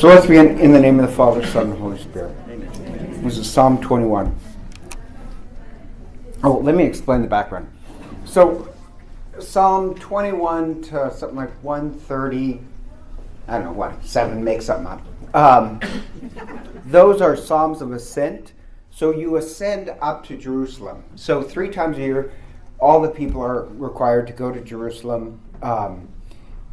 So let's begin in the name of the Father, Son, and Holy Spirit. This is Psalm 21. Oh, let me explain the background. So Psalm 21 to something like 130, I don't know what, 7, make something up. Those are Psalms of Ascent. So you ascend up to Jerusalem. So 3 times a year, all the people are required to go to Jerusalem.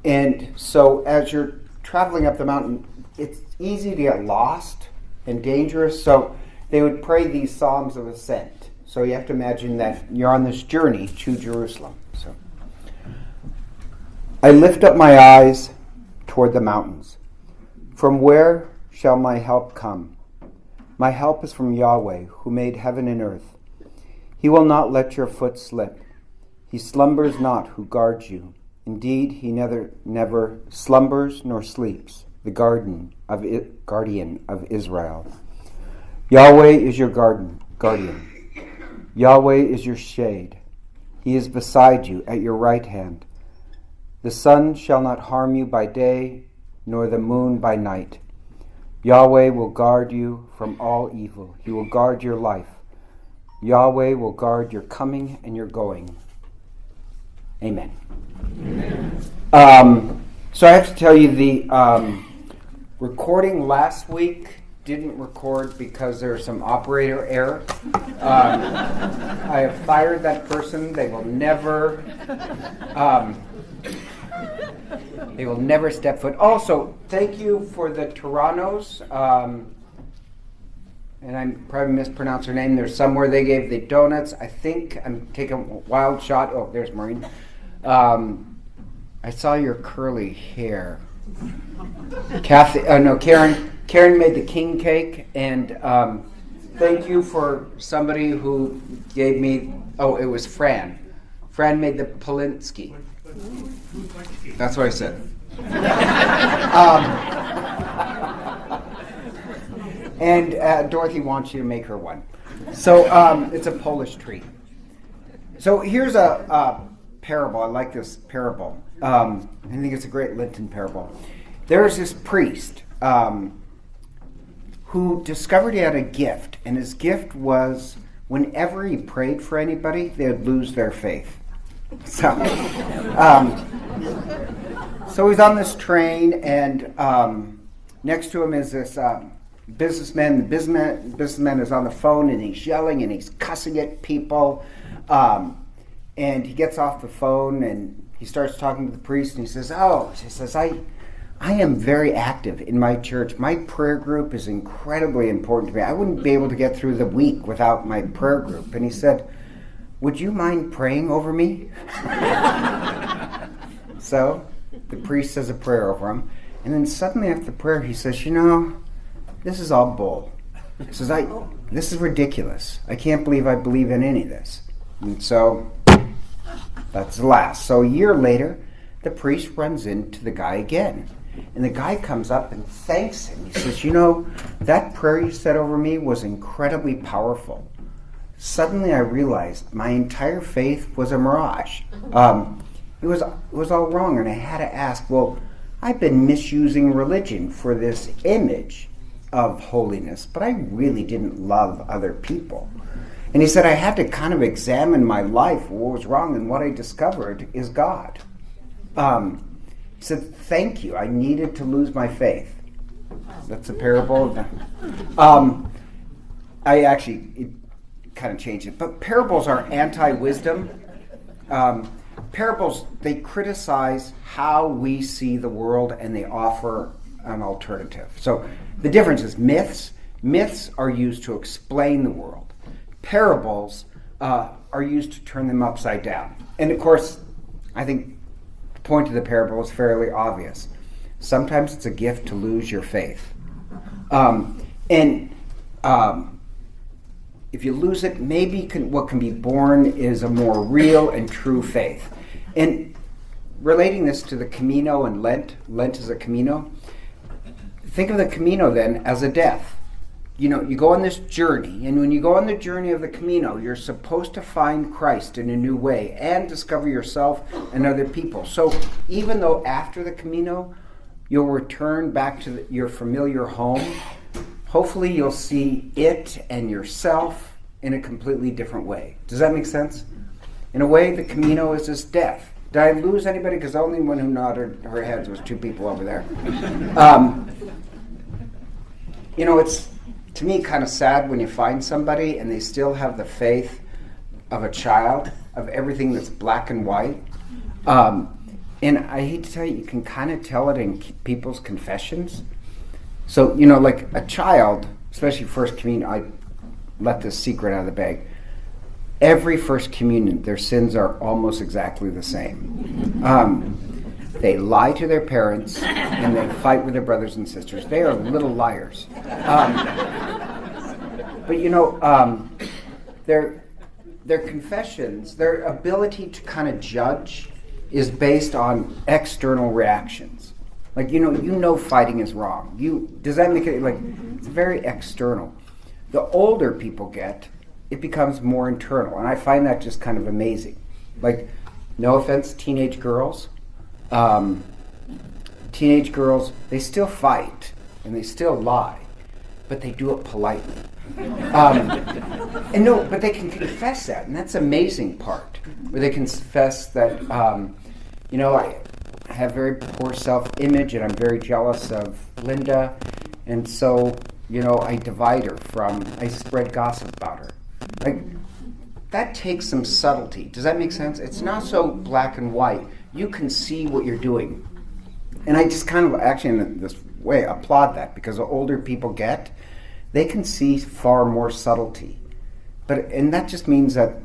And so as you're traveling up the mountain, it's easy to get lost and dangerous. So they would pray these Psalms of Ascent. So you have to imagine that you're on this journey to Jerusalem. So I lift up my eyes toward the mountains. From where shall my help come? My help is from Yahweh, who made heaven and earth. He will not let your foot slip. He slumbers not who guards you. Indeed, he never slumbers nor sleeps, the guardian of Israel. Yahweh is your guardian. Yahweh is your shade. He is beside you at your right hand. The sun shall not harm you by day, nor the moon by night. Yahweh will guard you from all evil. He will guard your life. Yahweh will guard your coming and your going. Amen. So I have to tell you, the recording last week didn't record because there was some operator error. I have fired that person. They will never step foot. Also, thank you for the Torontos. And I probably mispronounced her name. There's somewhere they gave the donuts. I think I'm taking a wild shot. Oh, there's Maureen. I saw your curly hair. Karen made the king cake, and thank you for somebody who gave me, it was Fran. Fran made the Polinsky. That's what I said. And Dorothy wants you to make her one. So it's a Polish treat. So here's a parable. I like this parable. I think it's a great Lenten parable. There's this priest who discovered he had a gift, and his gift was whenever he prayed for anybody, they would lose their faith. So, so he's on this train, and next to him is this businessman. The businessman is on the phone, and he's yelling, and he's cussing at people. And he gets off the phone, and he starts talking to the priest, and he says, I am very active in my church. My prayer group is incredibly important to me. I wouldn't be able to get through the week without my prayer group. And he said, would you mind praying over me? So the priest says a prayer over him. And then suddenly after the prayer, he says, this is all bull. He says, this is ridiculous. I can't believe I believe in any of this. And so that's the last. So a year later, the priest runs into the guy again. And the guy comes up and thanks him. He says, that prayer you said over me was incredibly powerful. Suddenly I realized my entire faith was a mirage. It was all wrong, and I had to ask, well, I've been misusing religion for this image of holiness, but I really didn't love other people. And he said, I had to kind of examine my life, what was wrong, and what I discovered is God. He said, thank you, I needed to lose my faith. That's a parable. It kind of changed it. But parables are anti-wisdom. Parables, they criticize how we see the world, and they offer an alternative. So the difference is myths. Myths are used to explain the world. Parables are used to turn them upside down. And of course, I think the point of the parable is fairly obvious. Sometimes it's a gift to lose your faith. If you lose it, maybe what can be born is a more real and true faith. And relating this to the Camino and Lent is a Camino. Think of the Camino then as a death. You go on this journey, and when you go on the journey of the Camino, you're supposed to find Christ in a new way and discover yourself and other people. So even though after the Camino, you'll return back to your familiar home. Hopefully you'll see it and yourself in a completely different way. Does that make sense? In a way, the Camino is this death. Did I lose anybody? Because the only one who nodded her heads was two people over there. It's, to me, kind of sad when you find somebody and they still have the faith of a child, of everything that's black and white. And I hate to tell you, you can kind of tell it in people's confessions. So, like a child, especially First Communion, I let this secret out of the bag. Every First Communion, their sins are almost exactly the same. They lie to their parents, and they fight with their brothers and sisters. They are little liars. Their confessions, their ability to kind of judge is based on external reactions. Like, fighting is wrong. Does that make it, it's very external. The older people get, it becomes more internal. And I find that just kind of amazing. Like, no offense, teenage girls. Teenage girls, they still fight and they still lie, but they do it politely. But they can confess that, and that's the amazing part, where they confess that, I have very poor self-image and I'm very jealous of Linda, and so, I divide her I spread gossip about her. Like, that takes some subtlety. Does that make sense? It's not so black and white. You can see what you're doing. And I just kind of, actually in this way, applaud that, because the older people get, they can see far more subtlety. And that just means that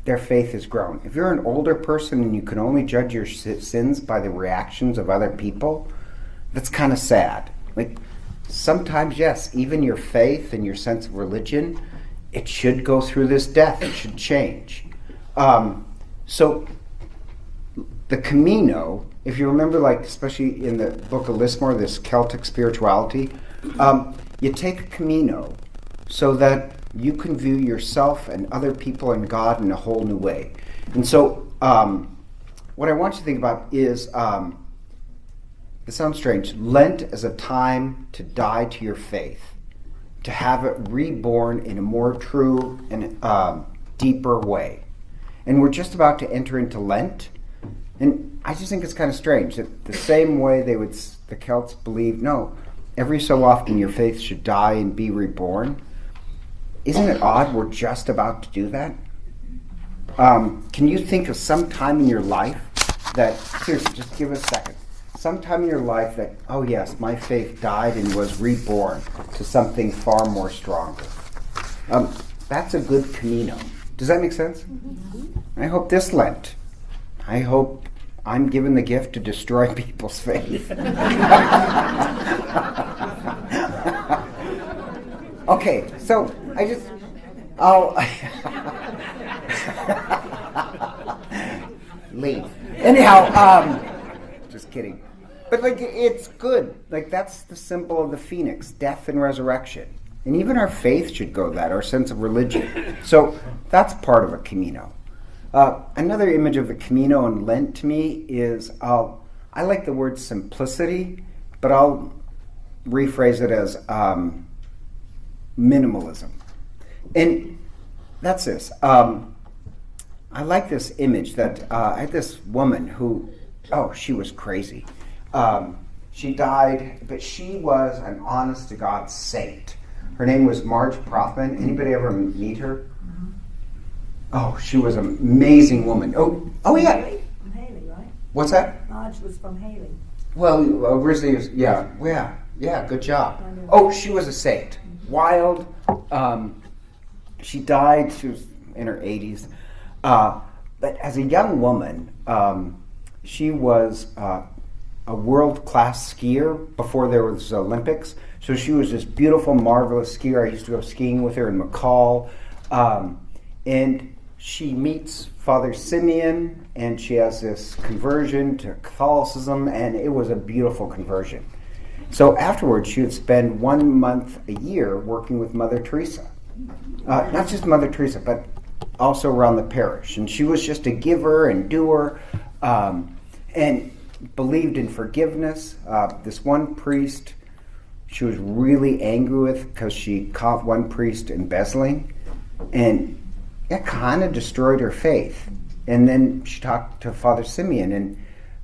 their faith has grown. If you're an older person and you can only judge your sins by the reactions of other people, that's kind of sad. Like, sometimes, yes, even your faith and your sense of religion, it should go through this death. It should change. So the Camino, if you remember, especially in the book of Lismore, this Celtic spirituality, you take a Camino so that you can view yourself and other people and God in a whole new way. And so what I want you to think about is, it sounds strange, Lent is a time to die to your faith, to have it reborn in a more true and deeper way. And we're just about to enter into Lent, and I just think it's kind of strange that the same way the Celts believe, no, every so often your faith should die and be reborn. Isn't it odd we're just about to do that? Can you think of some time in your life that, seriously, just give us a second, some time in your life that, oh yes, my faith died and was reborn to something far more stronger? That's a good Camino. Does that make sense? Mm-hmm. I hope this Lent, I hope I'm given the gift to destroy people's faith. Okay, so I'll leave. Anyhow, just kidding. But it's good. That's the symbol of the phoenix, death and resurrection. And even our faith should go that, our sense of religion. So that's part of a Camino. Another image of the Camino in Lent to me is, I like the word simplicity, but I'll rephrase it as minimalism. And that's this. I like this image that I had this woman who, she was crazy. She died, but she was an honest-to-God saint. Her name was Marge Prothman. Anybody ever meet her? Oh, she was an amazing woman. Oh yeah. From Haley, right? What's that? Marge was from Haley. Well, originally, yeah, good job. Oh, she was a saint. Wild. She died, she was in her 80s. But as a young woman, she was a world-class skier before there was Olympics. So she was this beautiful, marvelous skier. I used to go skiing with her in McCall. And she meets Father Simeon, and she has this conversion to Catholicism, and it was a beautiful conversion. So afterwards, she would spend 1 month a year working with Mother Teresa. Not just Mother Teresa, but also around the parish. And she was just a giver and doer. And believed in forgiveness. This one priest, she was really angry with because she caught one priest embezzling, and it kind of destroyed her faith. And then she talked to Father Simeon, and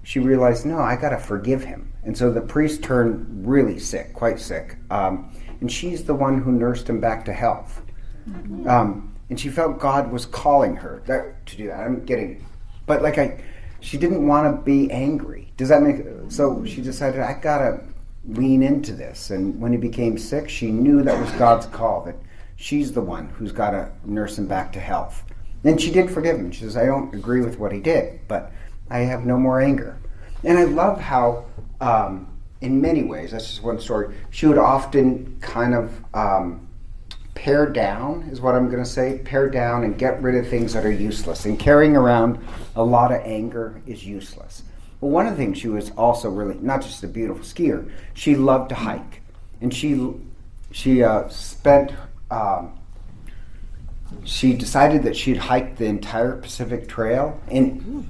she realized, no, I got to forgive him. And so the priest turned really sick, quite sick, and she's the one who nursed him back to health. And she felt God was calling her to do that. I'm getting, but she didn't want to be angry. Does that make? So she decided, I gotta lean into this. And when he became sick, she knew that was God's call, that she's the one who's got to nurse him back to health. And she did forgive him. She says, I don't agree with what he did, but I have no more anger. And I love how, in many ways, that's just one story, she would often kind of pare down, is what I'm going to say, pare down and get rid of things that are useless. And carrying around a lot of anger is useless. Well, one of the things, she was also really, not just a beautiful skier, she loved to hike. And she decided that she'd hike the entire Pacific Trail in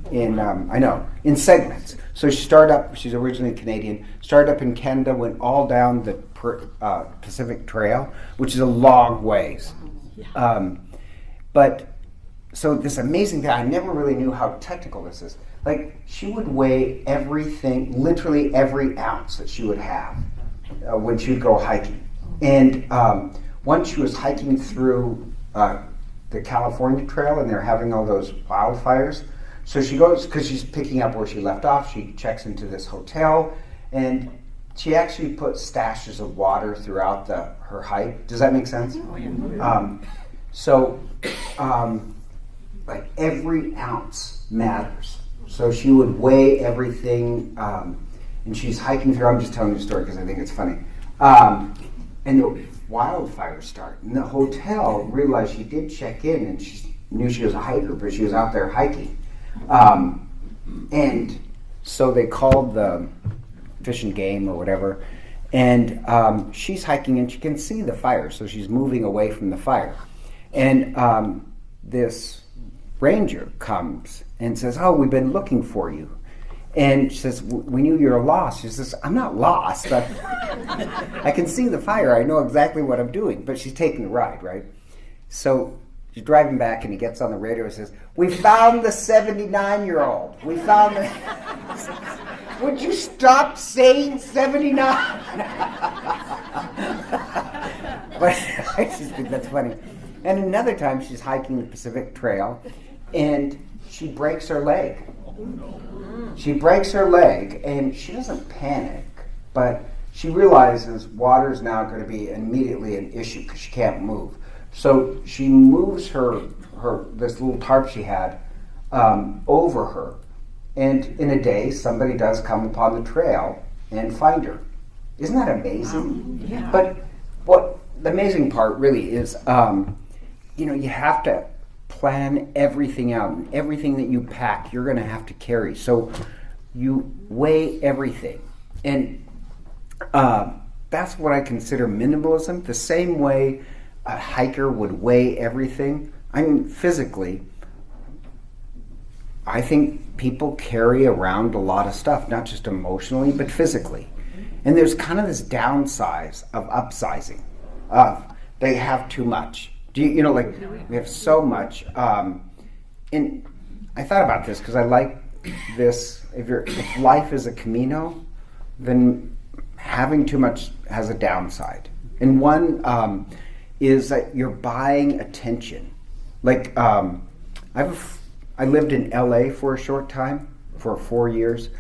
segments. So she started up, she's originally Canadian, started up in Canada, went all down the Pacific Trail, which is a long ways. But so this amazing thing, I never really knew how technical this is. She would weigh everything, literally every ounce that she would have when she would go hiking. And once she was hiking through the California Trail, and they're having all those wildfires. So she goes, because she's picking up where she left off, she checks into this hotel, and she actually put stashes of water throughout her hike. Does that make sense? Oh, yeah. Every ounce matters. So she would weigh everything, and she's hiking through. I'm just telling you the story because I think it's funny. And the wildfires start. And the hotel realized she did check in, and she knew she was a hiker, but she was out there hiking. And so they called the Fish and Game or whatever, and she's hiking and she can see the fire, so she's moving away from the fire. And this ranger comes and says, oh, we've been looking for you. And she says, we knew you were lost. She says, I'm not lost. I can see the fire. I know exactly what I'm doing. But she's taking the ride, right? So she's driving back, and he gets on the radio and says, we found the 79-year-old. We found the... Would you stop saying 79? But I just think that's funny. And another time, she's hiking the Pacific Trail, and she breaks her leg. She breaks her leg, and she doesn't panic, but she realizes water's now going to be immediately an issue because she can't move. So she moves her this little tarp she had over her, and in a day, somebody does come upon the trail and find her. Isn't that amazing? Yeah. But what the amazing part really is, you have to plan everything out, and everything that you pack you're going to have to carry, so you weigh everything. And that's what I consider minimalism, the same way a hiker would weigh everything. I mean, physically, I think people carry around a lot of stuff, not just emotionally but physically, and there's kind of this downsize of upsizing. They have too much. We have so much. And I thought about this because I like this. If life is a Camino, then having too much has a downside. And one is that you're buying attention. I lived in LA for a short time, for 4 years,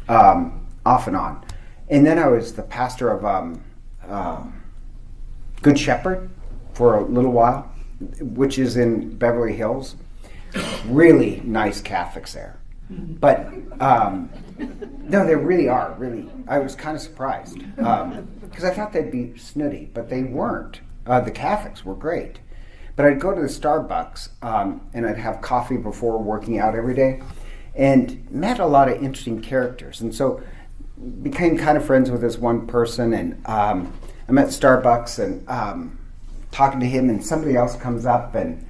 off and on. And then I was the pastor of Good Shepherd for a little while, which is in Beverly Hills. Really nice Catholics there. But, no, they really are, really. I was kind of surprised, because I thought they'd be snooty, but they weren't. The Catholics were great. But I'd go to the Starbucks, and I'd have coffee before working out every day, and met a lot of interesting characters. And so became kind of friends with this one person, and I'm at Starbucks and talking to him, and somebody else comes up, and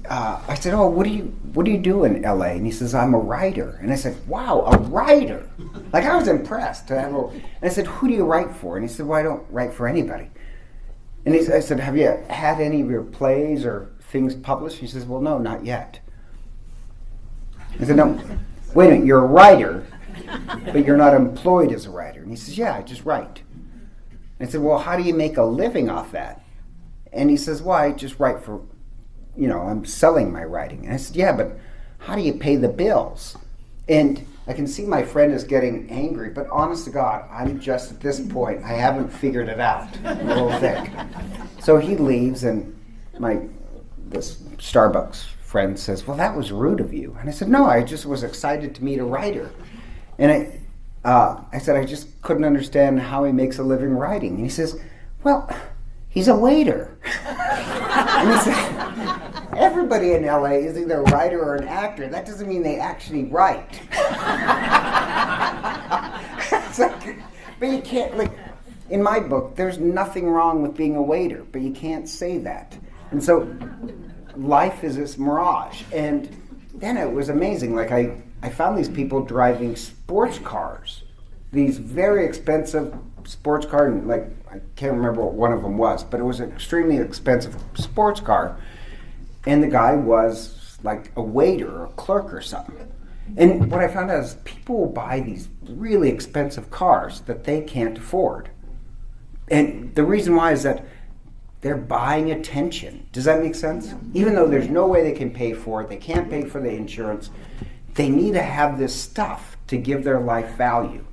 I said, oh, what do you do in LA? And he says, I'm a writer. And I said, wow, a writer. Like, I was impressed to have and I said, who do you write for? And he said, well, I don't write for anybody. And I said, have you had any of your plays or things published? He says, well, no, not yet. I said, no, wait a minute, you're a writer, but you're not employed as a writer. And he says, yeah, I just write. And I said, well, how do you make a living off that? And he says, well, I just write for, I'm selling my writing. And I said, yeah, but how do you pay the bills? And I can see my friend is getting angry, but honest to God, I'm just at this point, I haven't figured it out. I'm a little thick. So he leaves, and this Starbucks friend says, well, that was rude of you. And I said, no, I just was excited to meet a writer. And I said, I just couldn't understand how he makes a living writing. And he says, well, he's a waiter. And he said, everybody in LA is either a writer or an actor. That doesn't mean they actually write. It's like, but you can't, in my book, there's nothing wrong with being a waiter, but you can't say that. And so life is this mirage. And then it was amazing. I found these people driving sports cars, these very expensive sports cars. And I can't remember what one of them was, but it was an extremely expensive sports car. And the guy was like a waiter or a clerk or something. And what I found out is people will buy these really expensive cars that they can't afford. And the reason why is that they're buying attention. Does that make sense? Even though there's no way they can pay for it, they can't pay for the insurance, they need to have this stuff to give their life value.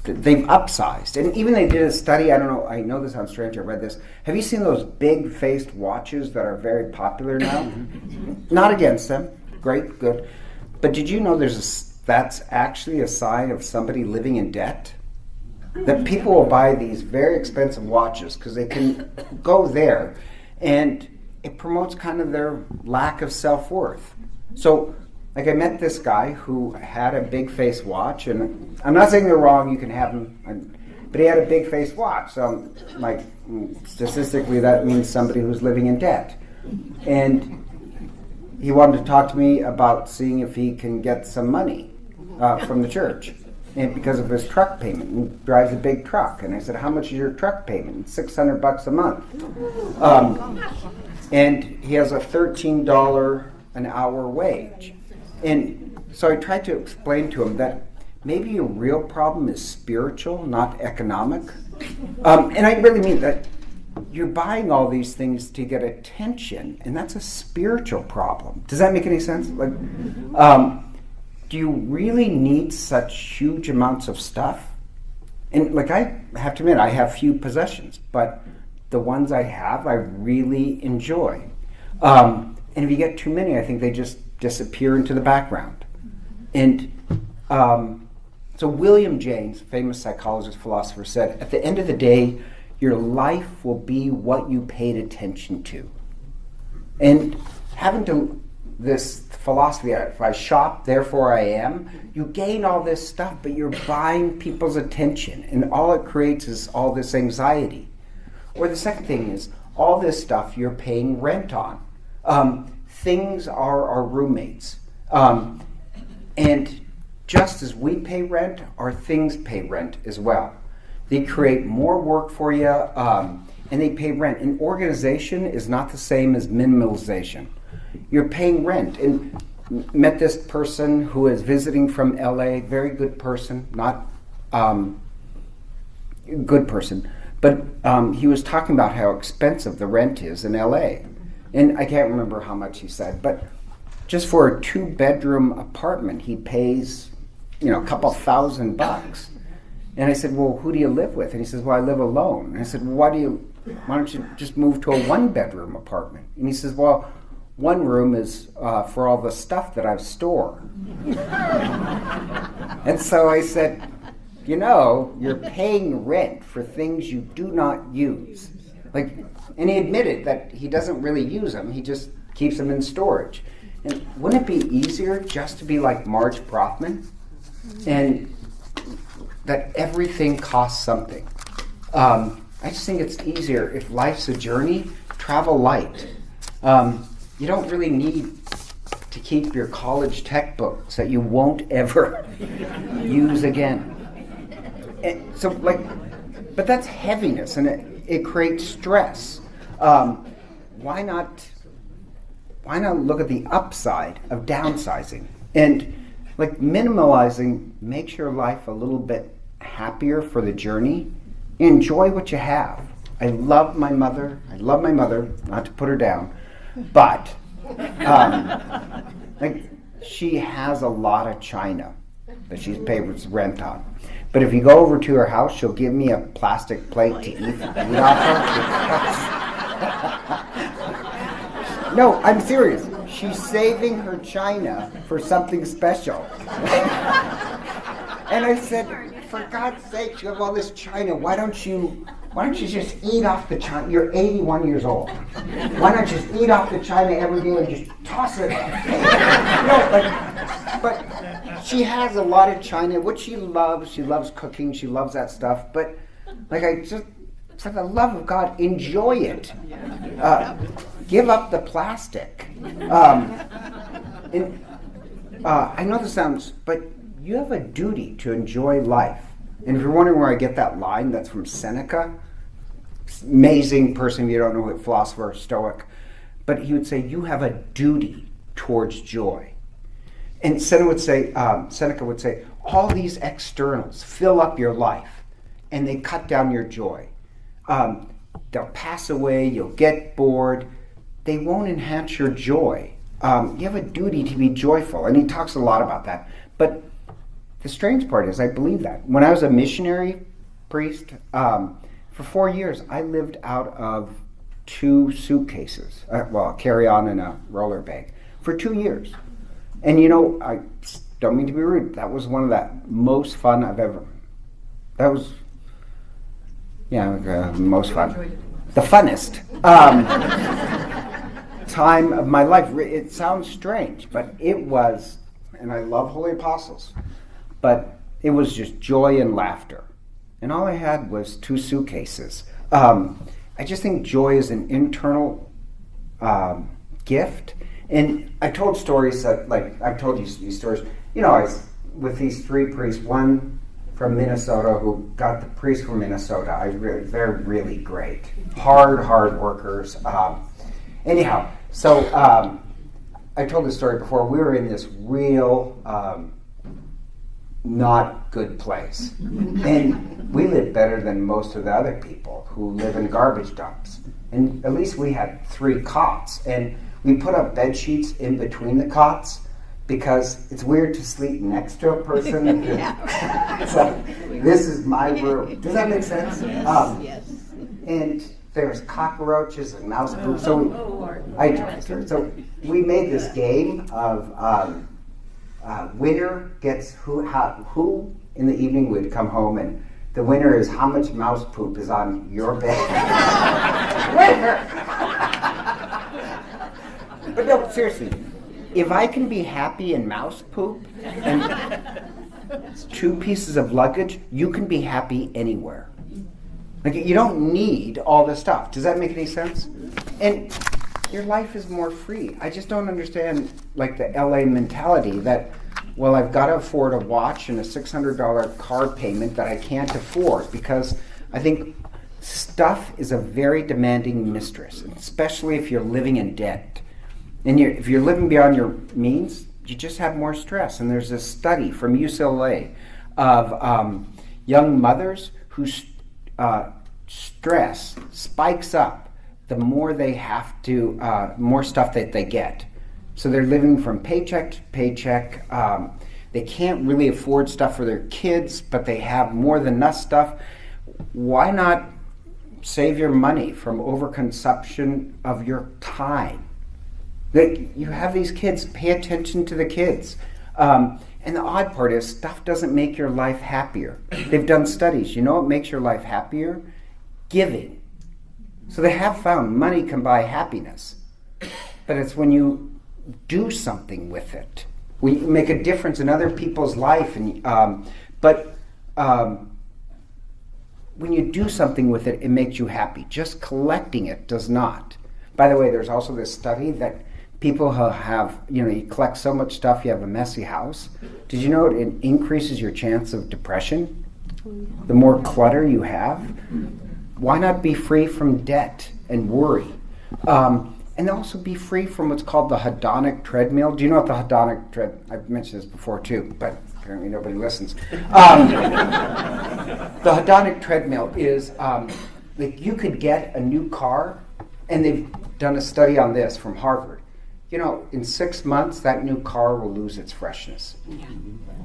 They've upsized. And even they did a study, I don't know, I know this sounds strange, I read this. Have you seen those big-faced watches that are very popular now? Not against them. Great, good. But did you know that's actually a sign of somebody living in debt? That people will buy these very expensive watches because they can go there, and it promotes kind of their lack of self-worth. So, I met this guy who had a big face watch, and I'm not saying they're wrong, you can have them, but he had a big face watch. So, statistically, that means somebody who's living in debt. And he wanted to talk to me about seeing if he can get some money from the church. And because of his truck payment, he drives a big truck. And I said, how much is your truck payment? $600 a month. And he has a $13 an hour wage. And so I tried to explain to him that maybe your real problem is spiritual, not economic. And I really mean that you're buying all these things to get attention, and that's a spiritual problem. Does that make any sense? Do you really need such huge amounts of stuff? And I have to admit, I have few possessions, but the ones I have, I really enjoy. And if you get too many, I think they just disappear into the background. And so William James, famous psychologist, philosopher, said, at the end of the day, your life will be what you paid attention to. And having to this philosophy, if I shop, therefore I am, you gain all this stuff, but you're buying people's attention, and all it creates is all this anxiety. Or the second thing is, all this stuff you're paying rent on. Things are our roommates. And just as we pay rent, our things pay rent as well. They create more work for you, and they pay rent. And organization is not the same as minimalization. You're paying rent. And met this person who is visiting from LA, very good person, not good person, but he was talking about how expensive the rent is in LA. And I can't remember how much he said, but just for a 2-bedroom apartment, he pays, a couple $1,000. And I said, well, who do you live with? And he says, well, I live alone. And I said, well, why don't you just move to a 1-bedroom apartment? And he says, well, one room is for all the stuff that I store. And so I said, you're paying rent for things you do not use. And he admitted that he doesn't really use them, he just keeps them in storage. And wouldn't it be easier just to be like Marge Brothman? And that everything costs something. I just think it's easier if life's a journey, travel light. you don't really need to keep your college textbooks that you won't ever use again. And so, but that's heaviness, and it creates stress. Why not look at the upside of downsizing? And minimalizing makes your life a little bit happier for the journey. Enjoy what you have. I love my mother, not to put her down, but she has a lot of china that she's paid rent on. But if you go over to her house, she'll give me a plastic plate to eat off her. No, I'm serious. She's saving her china for something special. And I said, for God's sake, you have all this china. Why don't you just eat off the china? You're 81 years old. Why not just eat off the china every day and just toss it? But she has a lot of china, which she loves cooking, she loves that stuff. But for the love of God, enjoy it. Give up the plastic. I know this sounds, but you have a duty to enjoy life. And if you're wondering where I get that line, that's from Seneca. Amazing person, if you don't know it, philosopher, Stoic. But he would say, you have a duty towards joy. And Seneca would say, all these externals fill up your life, and they cut down your joy. They'll pass away, you'll get bored. They won't enhance your joy. You have a duty to be joyful, and he talks a lot about that. But the strange part is I believe that. When I was a missionary priest, for 4 years, I lived out of 2 suitcases, a carry-on and a roller bag, for 2 years. And I don't mean to be rude, that was one of the most fun I've ever, most fun. The funnest time of my life. It sounds strange, but it was, and I love Holy Apostles, but it was just joy and laughter. And all I had was 2 suitcases. I just think joy is an internal gift. And I told stories that, I've told you these stories. I was with these 3 priests, one from Minnesota who got the priest from Minnesota. They're really great. Hard workers. Anyhow, so I told this story before. We were in this real not good place. And we live better than most of the other people who live in garbage dumps. And at least we had 3 cots. And we put up bed sheets in between the cots because it's weird to sleep next to a person. So this is my room. Does that make sense? Yes. And there's cockroaches and mouse poop. So we made this game of winner gets who in the evening would come home, and the winner is how much mouse poop is on your bed. Winner! But no, seriously, if I can be happy in mouse poop and 2 pieces of luggage, you can be happy anywhere. You don't need all this stuff. Does that make any sense? And your life is more free. I just don't understand the LA mentality that, well, I've got to afford a watch and a $600 car payment that I can't afford, because I think stuff is a very demanding mistress, especially if you're living in debt. And if you're living beyond your means, you just have more stress. And there's this study from UCLA of young mothers whose stress spikes up the more they have to, more stuff that they get. So they're living from paycheck to paycheck. They can't really afford stuff for their kids, but they have more than enough stuff. Why not save your money from overconsumption of your time? You have these kids, pay attention to the kids. And the odd part is, stuff doesn't make your life happier. They've done studies. You know what makes your life happier? Giving. So they have found money can buy happiness. But it's when you do something with it. We make a difference in other people's life. But when you do something with it, it makes you happy. Just collecting it does not. By the way, there's also this study that People who have, you collect so much stuff, you have a messy house. Did you know it increases your chance of depression? The more clutter you have. Why not be free from debt and worry? And also be free from what's called the hedonic treadmill. Do you know what the hedonic treadmill? I've mentioned this before too, but apparently nobody listens. The hedonic treadmill is like you could get a new car, and they've done a study on this from Harvard. In 6 months, that new car will lose its freshness.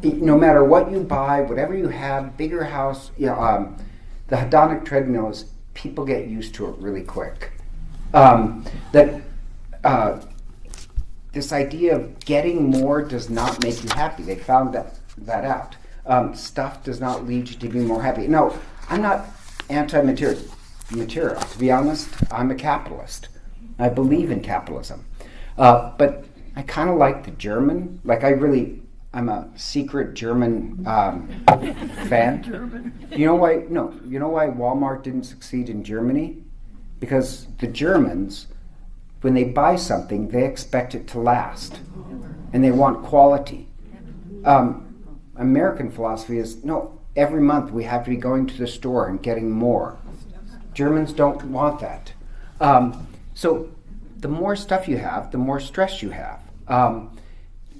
No matter what you buy, whatever you have, bigger house, the hedonic treadmill is people get used to it really quick. This idea of getting more does not make you happy. They found that out. Stuff does not lead you to be more happy. No, I'm not anti-material. To be honest, I'm a capitalist. I believe in capitalism. But I kind of like the German. I'm a secret German fan. German. You know why? No. You know why Walmart didn't succeed in Germany? Because the Germans, when they buy something, they expect it to last, and they want quality. American philosophy is no. Every month we have to be going to the store and getting more. Germans don't want that. So the more stuff you have, the more stress you have.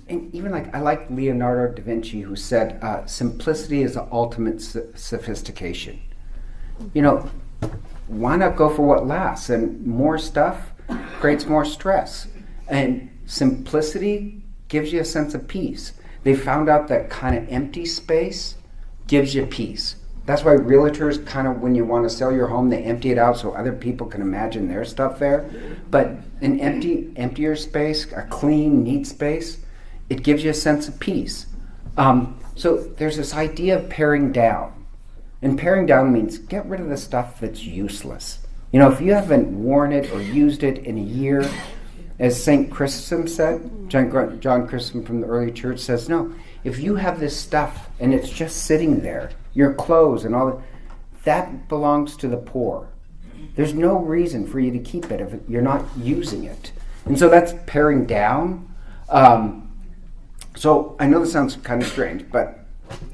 And even I like Leonardo da Vinci, who said, simplicity is the ultimate sophistication. Why not go for what lasts? And more stuff creates more stress. And simplicity gives you a sense of peace. They found out that kind of empty space gives you peace. That's why realtors kind of, when you want to sell your home, they empty it out so other people can imagine their stuff there. But an emptier space, a clean, neat space, it gives you a sense of peace. So there's this idea of paring down. And paring down means get rid of the stuff that's useless. If you haven't worn it or used it in a year, as St. Chrysostom said, John Chrysostom from the early church says, no, if you have this stuff and it's just sitting there, your clothes and all that belongs to the poor. There's no reason for you to keep it if you're not using it. And so that's paring down. So I know this sounds kind of strange, but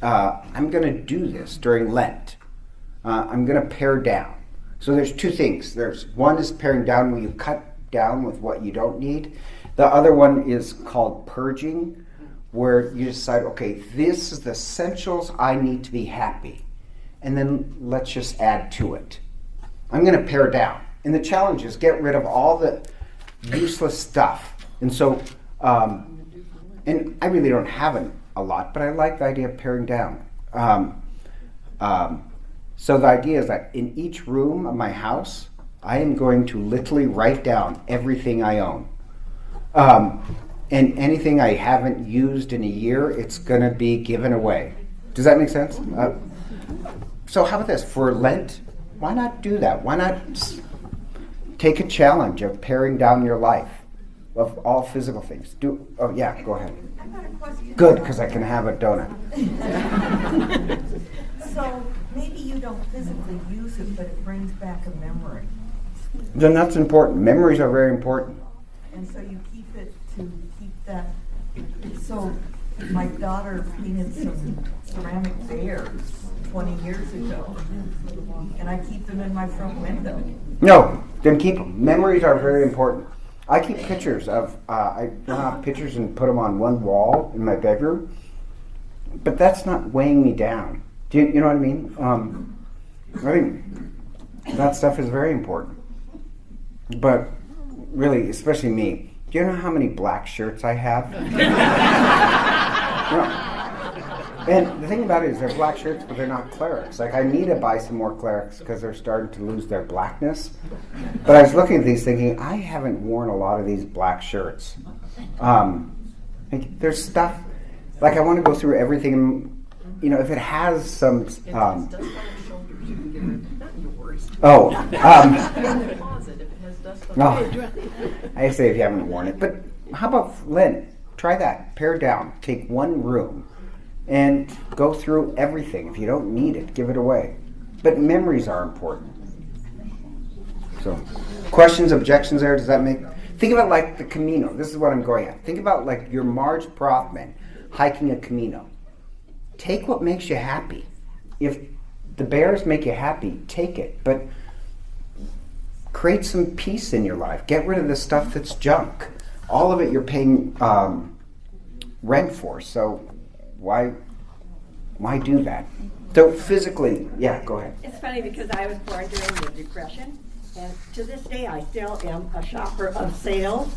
I'm going to do this during Lent. I'm going to pare down. So there's two things. One is paring down, where you cut down with what you don't need. The other one is called purging, where you decide, okay, this is the essentials I need to be happy. And then let's just add to it. I'm going to pare down. And the challenge is get rid of all the useless stuff. And so, and I really don't have a lot, but I like the idea of paring down. So the idea is that in each room of my house, I am going to literally write down everything I own. And anything I haven't used in a year, it's going to be given away. Does that make sense? So how about this? For Lent, why not do that? Why not take a challenge of paring down your life of all physical things? Oh, yeah, go ahead. I've got a question. Good, because I can have a donut. So maybe you don't physically use it, but it brings back a memory. Then that's important. Memories are very important. And so you keep it to keep that. So my daughter painted some ceramic bears 20 years ago, and I keep them in my front window. No, then keep them. Memories are very important. I keep pictures of, I have pictures and put them on one wall in my bedroom, but that's not weighing me down. Do you know what I mean? I mean, that stuff is very important. But really, especially me, do you know how many black shirts I have? And the thing about it is they're black shirts, but they're not clerics. I need to buy some more clerics because they're starting to lose their blackness. But I was looking at these thinking, I haven't worn a lot of these black shirts. There's stuff, I want to go through everything, if it has some... I say if you haven't worn it. But how about Lent? Try that. Pare down. Take one room and go through everything. If you don't need it, give it away. But memories are important. So, questions, objections there? Does that make... think of it like the Camino. This is what I'm going at. Think about like your Marge Prothman hiking a Camino. Take what makes you happy. If the bears make you happy, take it. But create some peace in your life. Get rid of the stuff that's junk. All of it you're paying rent for. So why do that? So physically, yeah, go ahead. It's funny because I was born during the Depression, and to this day I still am a shopper of sales.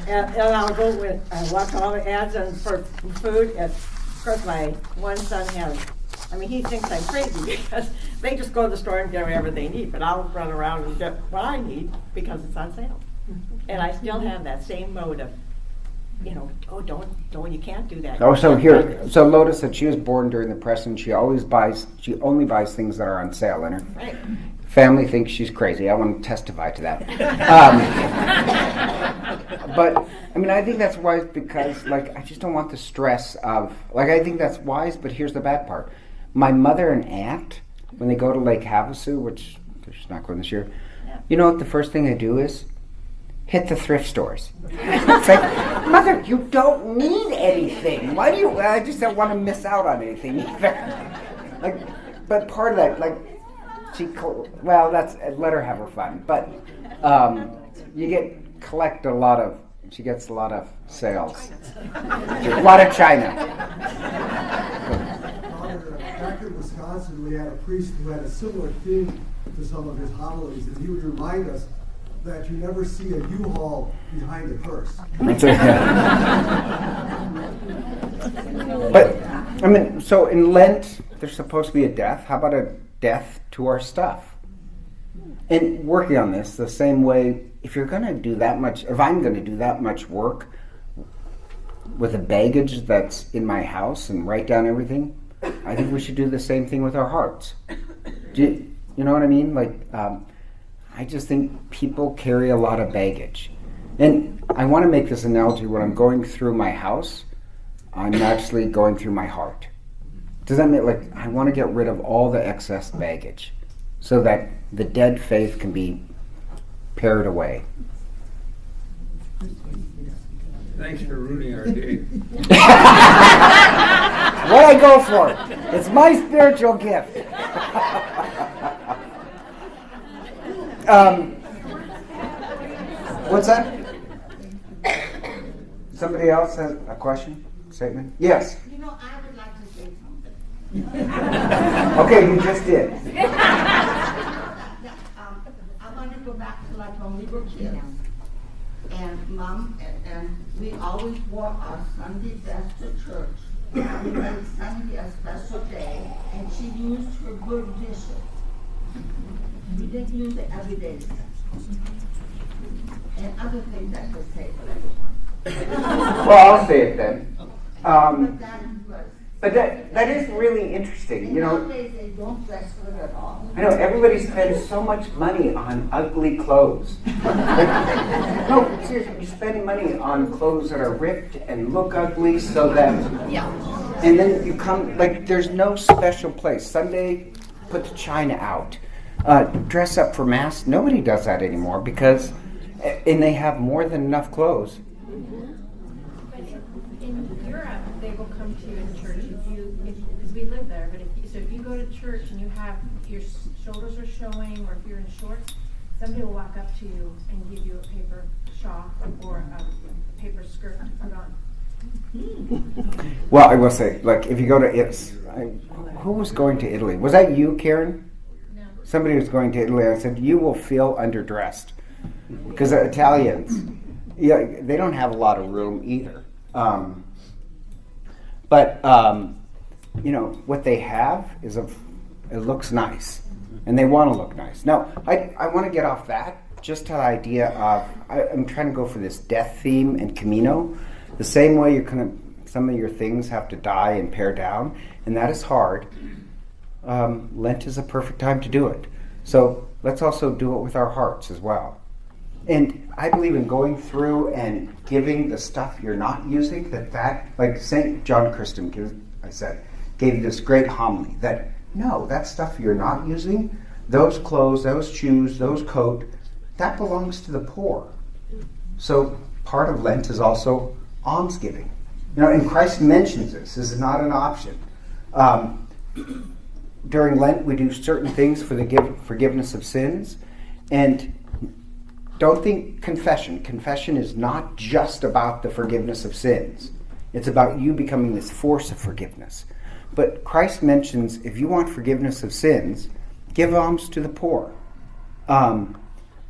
And I'll go with, I watch all the ads and for food. And of course, my one son he thinks I'm crazy because they just go to the store and get whatever they need, but I'll run around and get what I need because it's on sale. And I still have that same mode of, don't, you can't do that. Oh, so Lotus said she was born during the Depression. She only buys things that are on sale, and her Right. family thinks she's crazy. I want to testify to that. But I think that's wise because, I just don't want the stress of, I think that's wise. But here's the bad part: my mother and aunt, when they go to Lake Havasu, which she's not going this year, you know what the first thing they do is hit the thrift stores. It's like, Mother, you don't need anything. Why do you? I just don't want to miss out on anything either. But part of that, let her have her fun. But she gets a lot of sales, a lot of China. Back in Wisconsin, we had a priest who had a similar theme to some of his homilies, and he would remind us that you never see a U-Haul behind a purse. But, so in Lent, there's supposed to be a death. How about a death to our stuff? And working on this the same way, if I'm going to do that much work with the baggage that's in my house and write down everything, I think we should do the same thing with our hearts. You know what I mean? I just think people carry a lot of baggage. And I want to make this analogy: when I'm going through my house, I'm actually going through my heart. Does that mean, I want to get rid of all the excess baggage so that the dead faith can be pared away? Thanks for ruining our day. What I go for. It's my spiritual gift. What's that? Somebody else has a question? Statement? Yes. I would like to say something. Okay, you just did. I want to go back to when we were kids. And Mom, and we always wore our Sunday best to church. We made Sunday a special day, and she used her good dishes. We didn't use it every day. And other things I could say, but I don't want. Well, I'll say it then. But that was. But that is really interesting. Nowadays they don't dress good at all. I know everybody spends so much money on ugly clothes. No, seriously, you're spending money on clothes that are ripped and look ugly so that... Yeah. And then you come, there's no special place. Sunday, put the china out. Dress up for Mass. Nobody does that anymore because... And they have more than enough clothes. But in Europe, they will come to you in church because we live there. But if you go to church and you have your shoulders are showing, or if you're in shorts, somebody will walk up to you and give you a paper shawl or a paper skirt to put on. Well, I will say, if you go to who was going to Italy? Was that you, Karen? No. Somebody was going to Italy. I said, you will feel underdressed. Because the Italians, they don't have a lot of room either. But what they have is it looks nice, and they want to look nice. Now, I want to get off that just to the idea of I'm trying to go for this death theme and Camino. The same way some of your things have to die and pare down, and that is hard. Lent is a perfect time to do it. So let's also do it with our hearts as well. And I believe in going through and giving the stuff you're not using, that like St. John Chrysostom gave this great homily that stuff you're not using, those clothes, those shoes, those coat, that belongs to the poor. So part of Lent is also almsgiving. And Christ mentions this. This is not an option. During Lent, we do certain things for the forgiveness of sins. And don't think confession. Confession is not just about the forgiveness of sins. It's about you becoming this force of forgiveness. But Christ mentions if you want forgiveness of sins, give alms to the poor.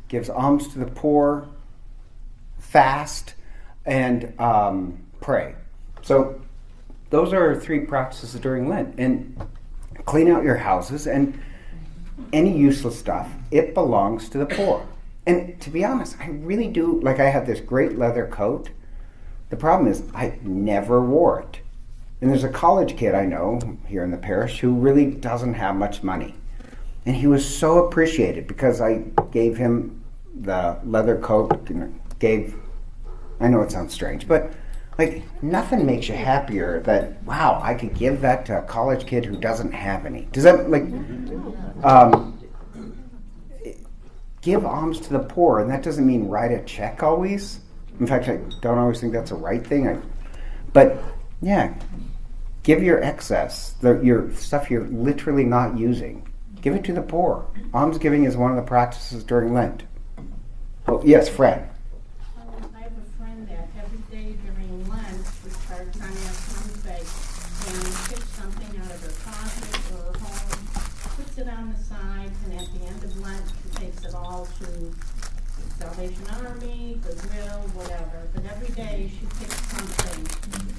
Gives alms to the poor, fast, and pray. So those are 3 practices during Lent. And clean out your houses, and any useless stuff, it belongs to the poor. And to be honest, I really do, I have this great leather coat. The problem is I never wore it. And there's a college kid I know here in the parish who really doesn't have much money. And he was so appreciated because I gave him the leather coat, I know it sounds strange, but nothing makes you happier that, wow, I could give that to a college kid who doesn't have any. Does that, give alms to the poor, and that doesn't mean write a check always. In fact, I don't always think that's a right thing. But, yeah, give your excess, your stuff you're literally not using. Give it to the poor. Almsgiving is one of the practices during Lent. Oh, yes, Fred. I have a friend that every day during Lent would start trying to have Wednesday and picks something out of her closet or her home, puts it on the side, and at the end of Lent, she takes it all to Salvation Army, Goodwill, whatever. But every day she picks something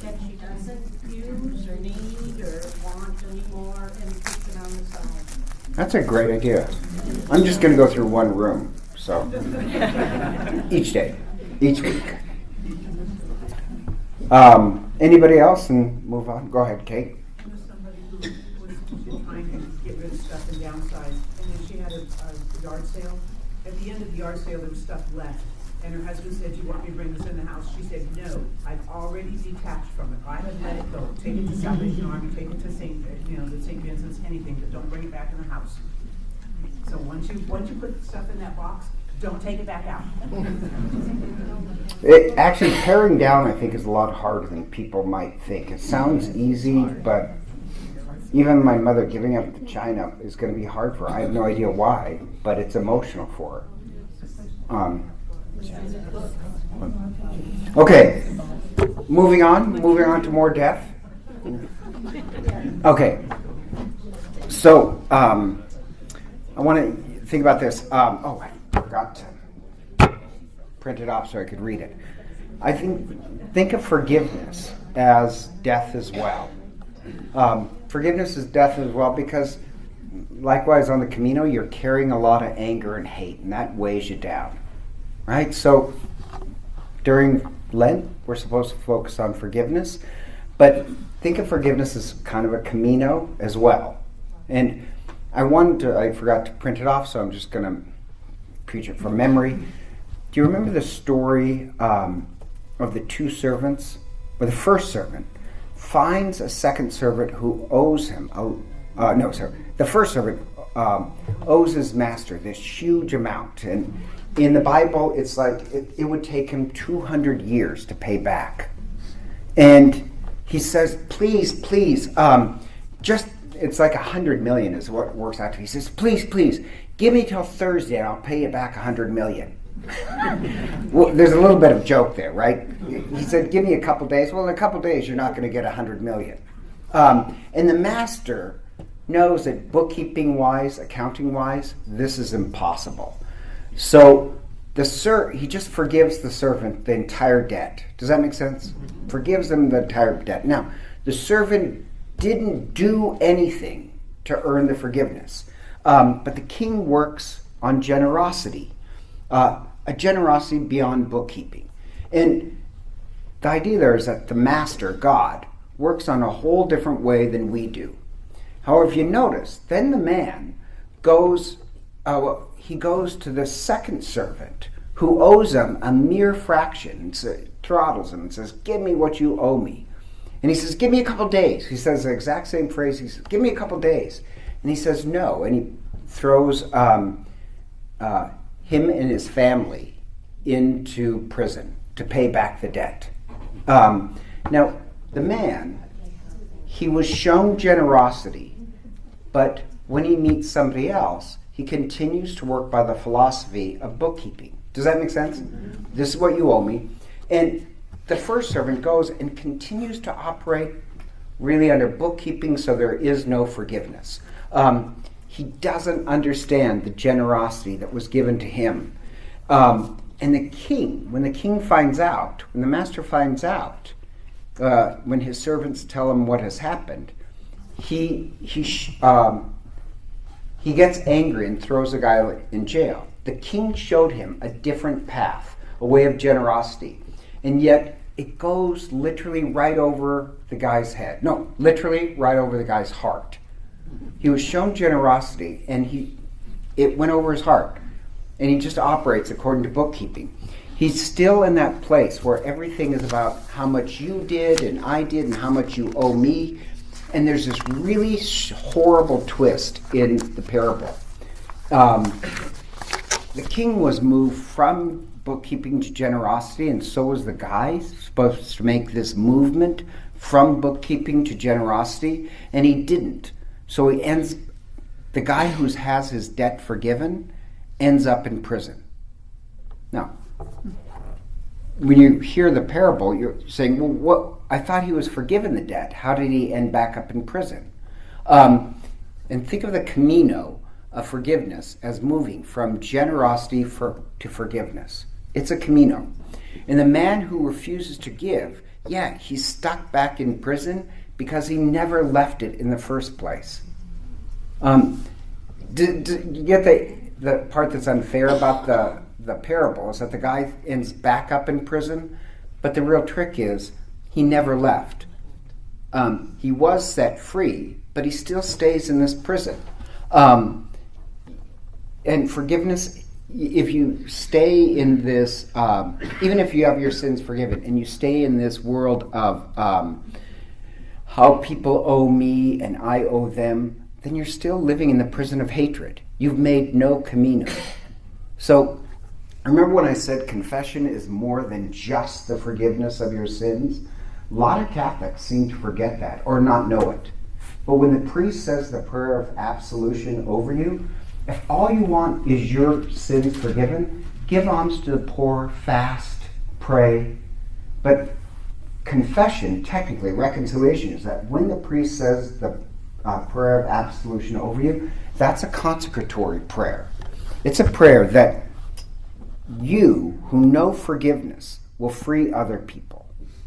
that she doesn't use or need or want anymore and puts it on the side. That's a great idea. I'm just going to go through one room, so each day, each week. Anybody else? And move on. Go ahead, Kate. Somebody who was trying to get rid of stuff and downsize, and then she had a yard sale. At the end of the yard sale, there was stuff left, and her husband said, "Do you want me to bring this in the house?" She said, "No, I've already detached from it. I have let it go. Take it to Salvation Army, take it to St. Vincent's, anything, but don't bring it back in the house." So once you put stuff in that box, don't take it back out. Actually, paring down, I think, is a lot harder than people might think. It sounds easy, but even my mother giving up the china is going to be hard for her. I have no idea why, but it's emotional for her. Okay, moving on to more death. Okay, so I want to think about this. I forgot to print it off so I could read it. I think of forgiveness as death as well. Forgiveness is death as well because, likewise, on the Camino, you're carrying a lot of anger and hate, and that weighs you down, right? So during Lent, we're supposed to focus on forgiveness, but think of forgiveness as kind of a Camino as well. And I forgot to print it off, so I'm just going to preach it from memory. Do you remember the story of the 2 servants? Or the first servant finds a second servant who owes him. The first servant owes his master this huge amount. And in the Bible, it's like it would take him 200 years to pay back. And he says, please, it's like 100 million is what it works out to. He says, please, give me till Thursday and I'll pay you back 100 million. Well, there's a little bit of joke there, right? He said, give me a couple days. Well, in a couple days, you're not going to get 100 million. And the master knows that bookkeeping-wise, accounting-wise, this is impossible. So he just forgives the servant the entire debt. Does that make sense? Forgives them the entire debt. Now, the servant didn't do anything to earn the forgiveness. But the king works on generosity. A generosity beyond bookkeeping. And the idea there is that the master, God, works on a whole different way than we do. However, if you notice, then the man goes to the second servant who owes him a mere fraction, and throttles him and says, give me what you owe me. And he says, give me a couple days. He says the exact same phrase. He says, give me a couple days. And he says, no. And he throws him and his family into prison to pay back the debt. Now, the man, he was shown generosity, but when he meets somebody else, he continues to work by the philosophy of bookkeeping. Does that make sense? This is what you owe me. And the first servant goes and continues to operate really under bookkeeping, so there is no forgiveness. He doesn't understand the generosity that was given to him. And the king, when the king finds out, when the master finds out, when his servants tell him what has happened, he gets angry and throws the guy in jail. The king showed him a different path, a way of generosity, and yet it goes literally right over the guy's head. No, literally right over the guy's heart. He was shown generosity, and it went over his heart, and he just operates according to bookkeeping. He's still in that place where everything is about how much you did and I did and how much you owe me. And there's this really horrible twist in the parable. The king was moved from bookkeeping to generosity, and so was the guy supposed to make this movement from bookkeeping to generosity, and he didn't. So the guy who has his debt forgiven ends up in prison. Now, when you hear the parable, you're saying, well, what? I thought he was forgiven the debt. How did he end back up in prison? And think of the Camino of forgiveness as moving from generosity to forgiveness. It's a Camino. And the man who refuses to give, he's stuck back in prison because he never left it in the first place. Do you get the part that's unfair about the parable is that the guy ends back up in prison, but the real trick is he never left. He was set free, but he still stays in this prison. And forgiveness, if you stay in this, even if you have your sins forgiven, and you stay in this world of how people owe me and I owe them, then you're still living in the prison of hatred. You've made no Camino. So, remember when I said confession is more than just the forgiveness of your sins? A lot of Catholics seem to forget that or not know it. But when the priest says the prayer of absolution over you, if all you want is your sins forgiven, give alms to the poor, fast, pray. But confession, technically, reconciliation, is that when the priest says the prayer of absolution over you, that's a consecratory prayer. It's a prayer that you, who know forgiveness, will free other people.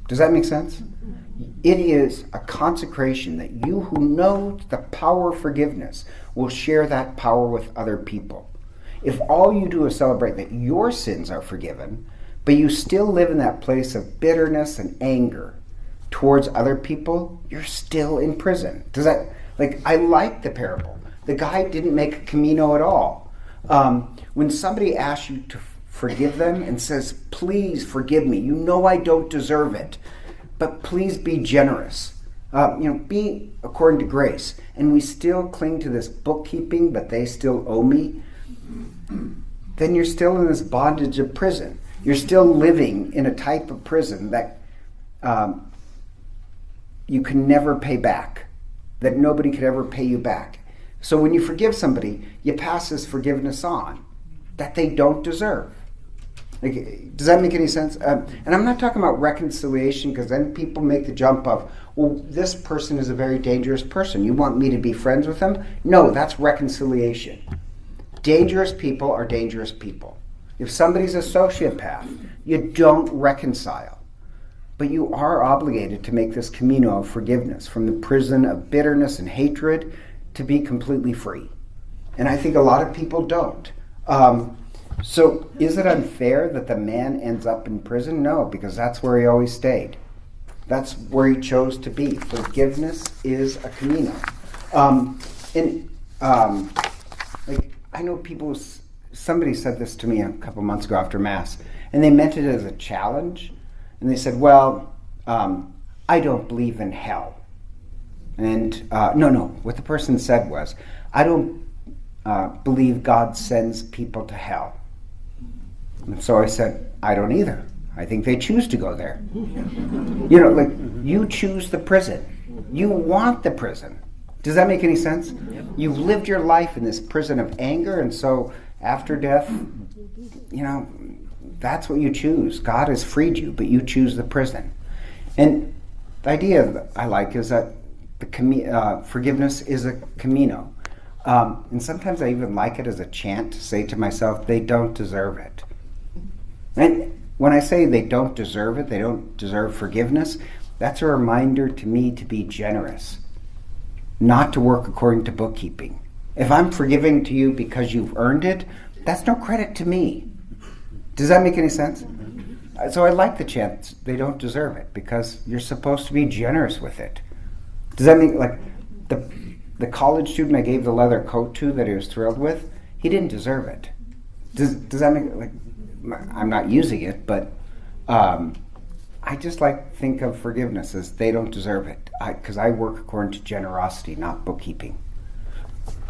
Does that make sense? It is a consecration that you who know the power of forgiveness will share that power with other people. If all you do is celebrate that your sins are forgiven, but you still live in that place of bitterness and anger towards other people, you're still in prison. Does that, I like the parable. The guy didn't make a Camino at all. When somebody asks you to forgive them and says, please forgive me, you know I don't deserve it, but please be generous. Be according to grace. And we still cling to this bookkeeping, but they still owe me. Then you're still in this bondage of prison. You're still living in a type of prison that you can never pay back, that nobody could ever pay you back. So when you forgive somebody, you pass this forgiveness on that they don't deserve. Does that make any sense? And I'm not talking about reconciliation, because then people make the jump of, well, this person is a very dangerous person. You want me to be friends with them? No, that's reconciliation. Dangerous people are dangerous people. If somebody's a sociopath, you don't reconcile. But you are obligated to make this Camino of forgiveness from the prison of bitterness and hatred to be completely free. And I think a lot of people don't. So is it unfair that the man ends up in prison? No, because that's where he always stayed. That's where he chose to be. Forgiveness is a Camino. I know people, somebody said this to me a couple months ago after Mass, and they meant it as a challenge. And they said, well, I don't believe in hell. And no, what the person said was, I don't believe God sends people to hell. And so I said, I don't either. I think they choose to go there. You know, like, you choose the prison. You want the prison. Does that make any sense? You've lived your life in this prison of anger, and so after death, you know, that's what you choose. God has freed you, but you choose the prison. And the idea that I like is that forgiveness is a camino. And sometimes I even like it as a chant to say to myself, they don't deserve it. And when I say they don't deserve it, they don't deserve forgiveness, that's a reminder to me to be generous, not to work according to bookkeeping. If I'm forgiving to you because you've earned it, that's no credit to me. Does that make any sense? So I like the chant, they don't deserve it, because you're supposed to be generous with it. Does that mean, like, the college student I gave the leather coat to that he was thrilled with, he didn't deserve it. Does that make, like, I'm not using it, but I just like think of forgiveness as they don't deserve it, because I work according to generosity, not bookkeeping.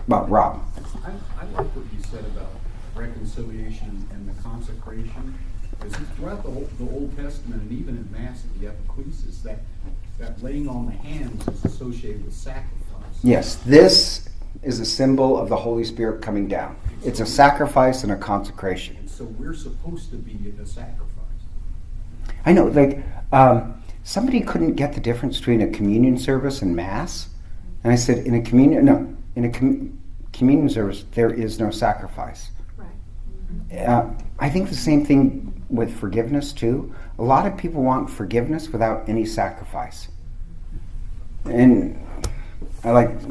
Well, Rob. I like what you said about reconciliation and the consecration, because throughout the Old Testament and even in Mass at the Epiclesis, that laying on the hands is associated with sacrifice. Yes, this is a symbol of the Holy Spirit coming down. It's a sacrifice and a consecration. And so we're supposed to be a sacrifice. I know, like, somebody couldn't get the difference between a communion service and Mass. And I said, in a communion service, there is no sacrifice. Right. I think the same thing with forgiveness, too. A lot of people want forgiveness without any sacrifice. And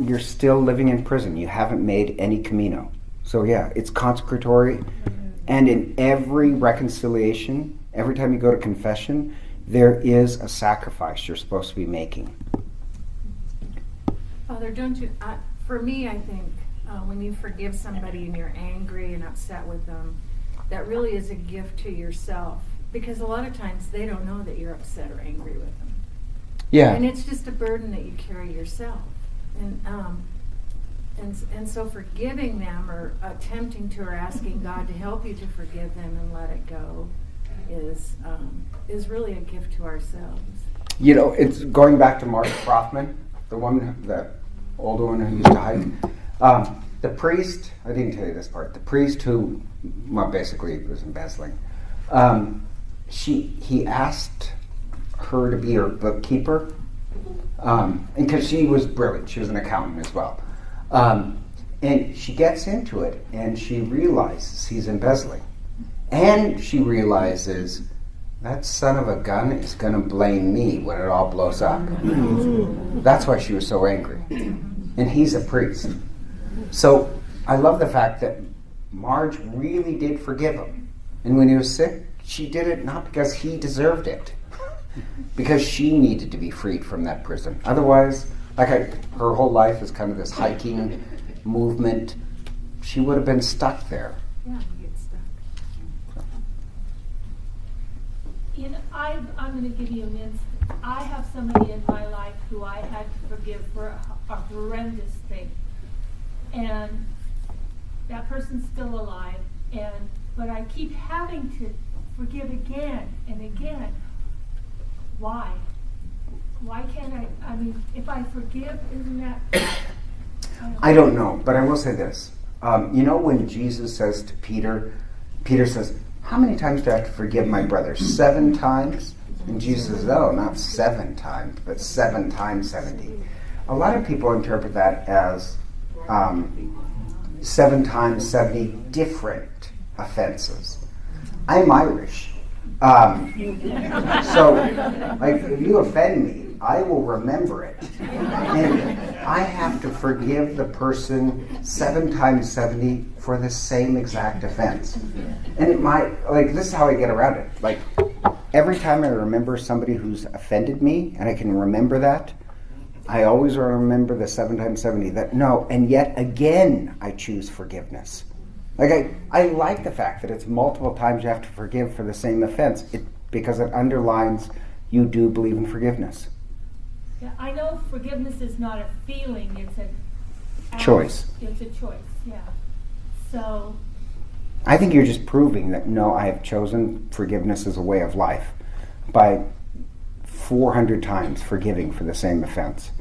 you're still living in prison. You haven't made any camino. So yeah, it's consecratory. And in every reconciliation, every time you go to confession, there is a sacrifice you're supposed to be making. Father, don't you, for me, I think when you forgive somebody and you're angry and upset with them, that really is a gift to yourself. Because a lot of times they don't know that you're upset or angry with them. Yeah. And it's just a burden that you carry yourself. And so forgiving them or attempting to or asking God to help you to forgive them and let it go is really a gift to ourselves. You know, it's going back to Mark Rothman, the older one who used to hike. The priest, I didn't tell you this part, the priest who, well, basically was embezzling, he asked her to be her bookkeeper, and because she was brilliant, she was an accountant as well. And she gets into it, and she realizes he's embezzling. And she realizes that son of a gun is going to blame me when it all blows up. That's why she was so angry. And he's a priest. So I love the fact that Marge really did forgive him. And when he was sick, she did it not because he deserved it, because she needed to be freed from that prison. Otherwise, her whole life is kind of this hiking movement. She would have been stuck there. Yeah, you get stuck. You know, I'm going to give you an instance. I have somebody in my life who I had to forgive for a horrendous thing. And that person's still alive. But I keep having to forgive again and again. Why? Why can't I mean, if I forgive, isn't that... I don't know, but I will say this. You know when Jesus says to Peter says, how many times do I have to forgive my brother? 7 times? And Jesus says, oh, not 7 times, but 7 times 70. A lot of people interpret that as 7 times 70 different offenses. I'm Irish. So, if you offend me, I will remember it. And I have to forgive the person 7 times 70 for the same exact offense. And it might, this is how I get around it. Every time I remember somebody who's offended me, and I can remember that, I always remember the 7 times 70. And yet again, I choose forgiveness. I like the fact that it's multiple times you have to forgive for the same offense, because it underlines you do believe in forgiveness. Yeah, I know forgiveness is not a feeling, it's a Choice. It's a choice, yeah. So I think you're just proving that, no, I have chosen forgiveness as a way of life by 400 times forgiving for the same offense.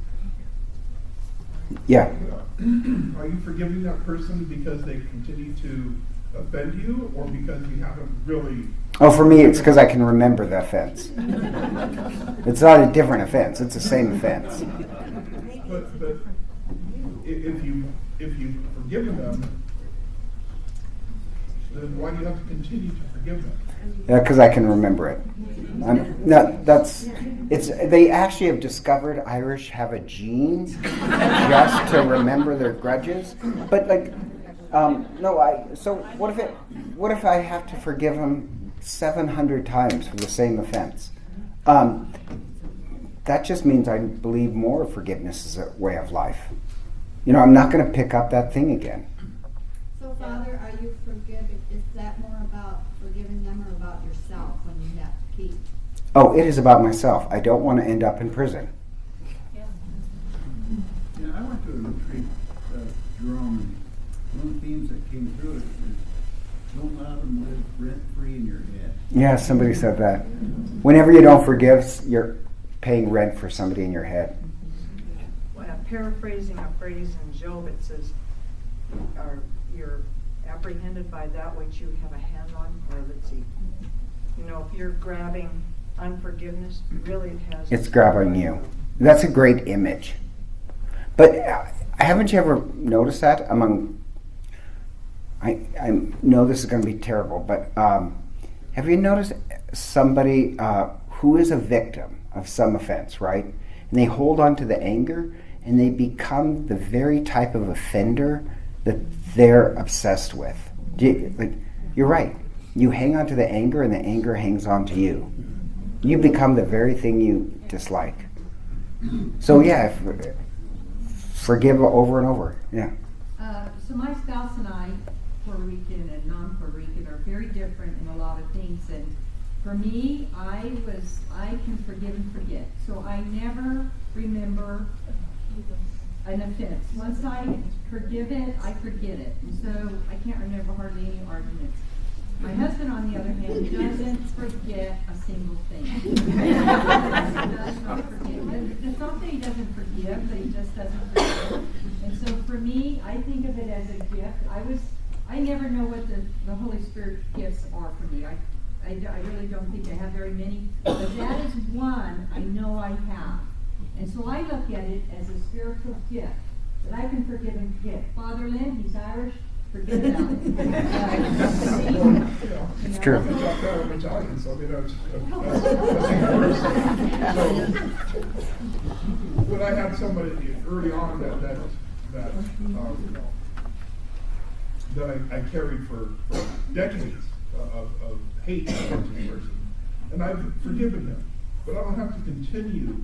Yeah. Are you forgiving that person because they continue to offend you, or because you haven't really? Oh, for me, it's because I can remember the offense. It's not a different offense; it's the same offense. But if you've forgiven them, then why do you have to continue to forgive them? Yeah, because I can remember it. No, they actually have discovered Irish have a gene just to remember their grudges. But so what if I have to forgive them 700 times for the same offense? That just means I believe more forgiveness is a way of life. I'm not going to pick up that thing again. So, Father, are you forgiving? Is that more about forgiving them or about yourself when you have to keep? Oh, it is about myself. I don't want to end up in prison. Yeah, I went to a retreat, Jerome, and one of the themes that came through it is don't let them live rent-free in your head. Yeah, somebody said that. Whenever you don't forgive, you're paying rent for somebody in your head. When I'm paraphrasing a phrase in Job, it says, you're apprehended by that which you have a hand on, or let's see. If you're grabbing unforgiveness, really it has... It's grabbing you. That's a great image. But haven't you ever noticed that among... I know this is going to be terrible, but have you noticed somebody who is a victim of some offense, right? And they hold on to the anger, and they become the very type of offender that they're obsessed with. You're right. You hang on to the anger, and the anger hangs on to you. You become the very thing you dislike. So yeah, forgive over and over. Yeah. So my spouse and I, Puerto Rican and non-Puerto Rican, are very different in a lot of things. And for me, I can forgive and forget. So I never remember an offense. Once I forgive it, I forget it. And so I can't remember hardly any arguments. My husband, on the other hand, doesn't forget a single thing. He does not forget. It's not that he doesn't forgive, but he just doesn't forget. And so for me, I think of it as a gift. I never know what the Holy Spirit gifts are for me. I really don't think I have very many, but that is one I know I have. And so I look at it as a spiritual gift that I can forgive and forget. Father Lynn, he's Irish, forget about it. It's true. I'm Italian, so that's even worse. So, but I had somebody early on that I carried for decades of hate towards this person, and I've forgiven him, but I don't have to continue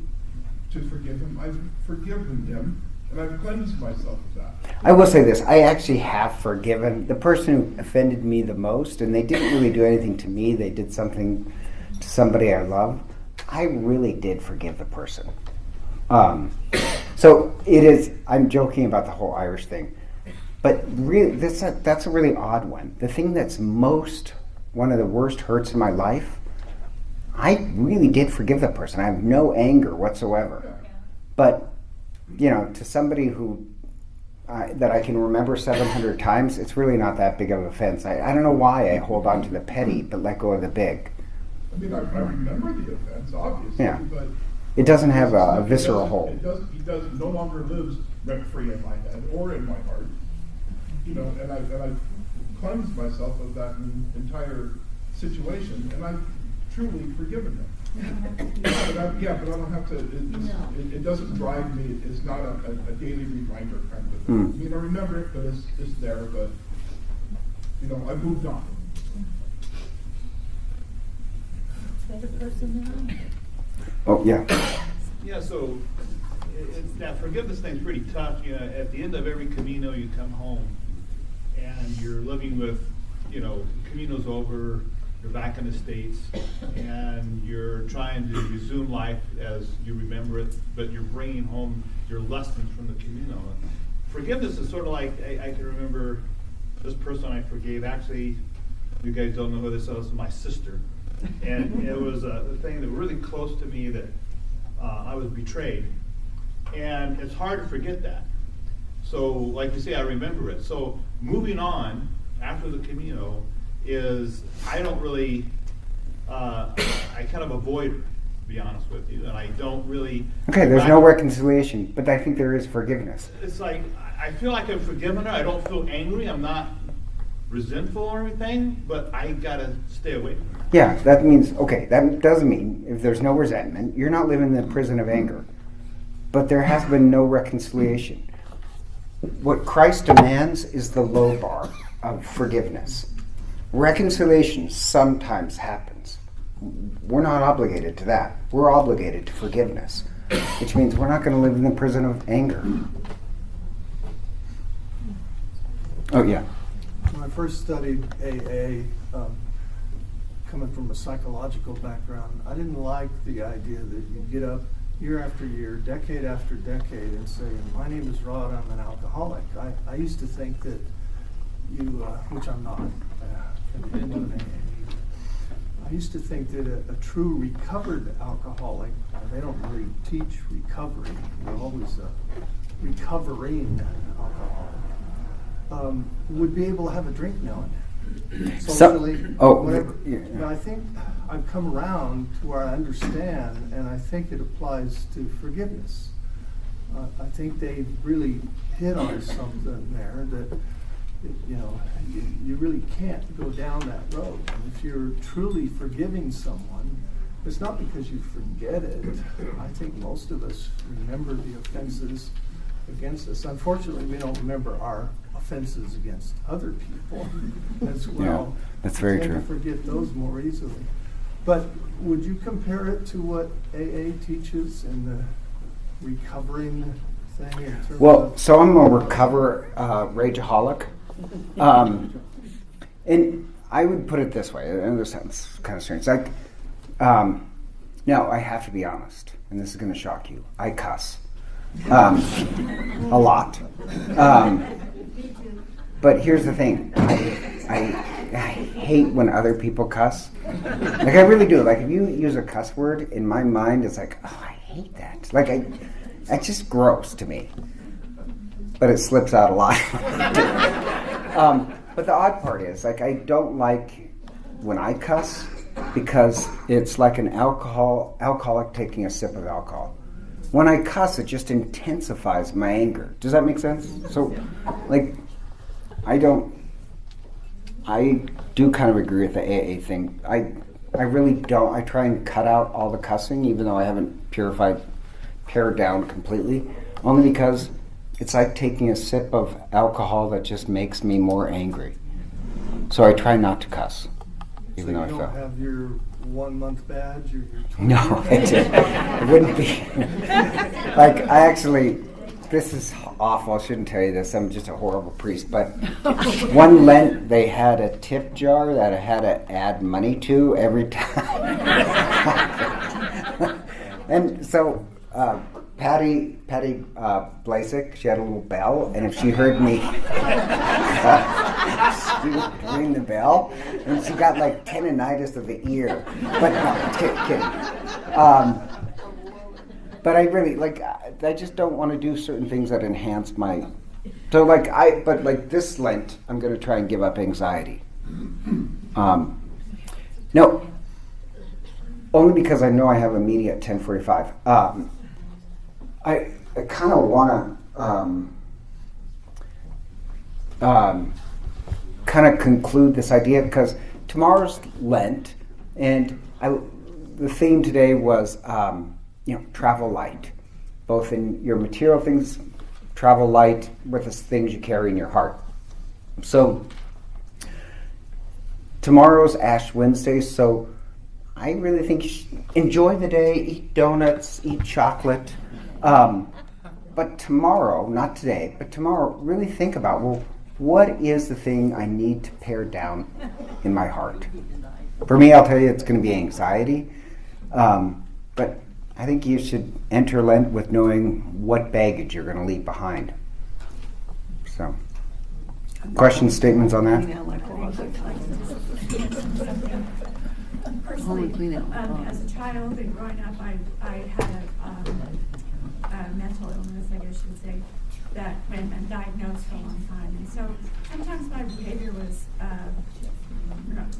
to forgive him. I've forgiven him, and I've cleansed myself of that. I will say this, I actually have forgiven the person who offended me the most, and they didn't really do anything to me. They did something to somebody I love. I really did forgive the person. So it is, I'm joking about the whole Irish thing, but really that's a really odd one. The thing that's one of the worst hurts in my life, I really did forgive that person. I have no anger whatsoever. But, to somebody who that I can remember 700 times, it's really not that big of an offense. I don't know why I hold on to the petty but let go of the big. I mean, I remember the offense, obviously, Yeah. but it doesn't have a visceral hold. He no longer lives rent-free in my head or in my heart. And I've cleansed myself of that entire situation, and I've truly forgiven him. But I don't have to. It doesn't drive me. It's not a daily reminder kind of thing. I mean, I remember it, but it's there. But I moved on. Better person now. Oh yeah. Yeah. So that forgiveness thing's pretty tough. At the end of every Camino, you come home, and you're living with, Camino's over. You're back in the States, and you're trying to resume life as you remember it, but you're bringing home your lessons from the Camino. Forgiveness is sort of like, I can remember this person I forgave, actually, you guys don't know who this is, my sister. And it was a thing that was really close to me that I was betrayed. And it's hard to forget that. So, like you say, I remember it. So, moving on after the Camino is, I don't really, I kind of avoid her, to be honest with you. And I don't really. Okay, there's no reconciliation, but I think there is forgiveness. It's like, I feel like I've forgiven her. I don't feel angry. I'm not resentful or anything, but I gotta stay away from her. Yeah, that means, okay, that does mean if there's no resentment, you're not living in the prison of anger. But there has been no reconciliation. What Christ demands is the low bar of forgiveness. Reconciliation sometimes happens. We're not obligated to that. We're obligated to forgiveness, which means we're not going to live in the prison of anger. Oh, yeah. When I first studied AA, coming from a psychological background, I didn't like the idea that you get up year after year, decade after decade, and say, my name is Rod, I'm an alcoholic. I used to think that you, which I'm not, I used to think that a true recovered alcoholic, they don't really teach recovery, they're always a recovering alcoholic, would be able to have a drink now and then. Socially, whatever. Yeah. But I think I've come around to where I understand, and I think it applies to forgiveness. I think they've really hit on something there that, you really can't go down that road. And if you're truly forgiving someone, it's not because you forget it. I think most of us remember the offenses against us. Unfortunately, we don't remember our offenses against other people as well. Yeah, that's very true. true. We forget those more easily. But would you compare it to what AA teaches in the recovering thing? In terms of So I'm a rageaholic. And I would put it this way, and this sounds kind of strange. Like, now I have to be honest, and this is going to shock you. I cuss. A lot. But here's the thing. I hate when other people cuss. Like, I really do. Like, if you use a cuss word, in my mind, it's like, oh, I hate that. Like, it's just gross to me. But it slips out a lot. But the odd part is, like, I don't like when I cuss because it's like an alcoholic taking a sip of alcohol. When I cuss, it just intensifies my anger. Does that make sense? So, like, I do kind of agree with the AA thing. I really don't. I try and cut out all the cussing, even though I haven't pared down completely, only because it's like taking a sip of alcohol that just makes me more angry. So I try not to cuss, even though I you feel. don't have your 1 month badge or your 20 No, it wouldn't be. Like, I actually, this is awful. I shouldn't tell you this. I'm just a horrible priest. But one Lent, they had a tip jar that I had to add money to every time. And so Patty Blasek, she had a little bell, and if she heard me, she would ring the bell, and she got like tendinitis of the ear. But no, kidding. But I really I just don't want to do certain things that enhance my. So but this Lent, I'm going to try and give up anxiety. No, only because I know I have a meeting at 10:45. I kind of want to kind of conclude this idea because tomorrow's Lent, and the theme today was travel light, both in your material things, travel light with the things you carry in your heart. So tomorrow's Ash Wednesday, so I really think you should enjoy the day, eat donuts, eat chocolate. But tomorrow, not today, but tomorrow, really think about, what is the thing I need to pare down in my heart? For me, I'll tell you, it's going to be anxiety. But I think you should enter Lent with knowing what baggage you're going to leave behind. So, Questions, statements on that? Personally, as a child and growing up, I had a mental illness, I guess you would say, that went undiagnosed for a long time. And so sometimes my behavior was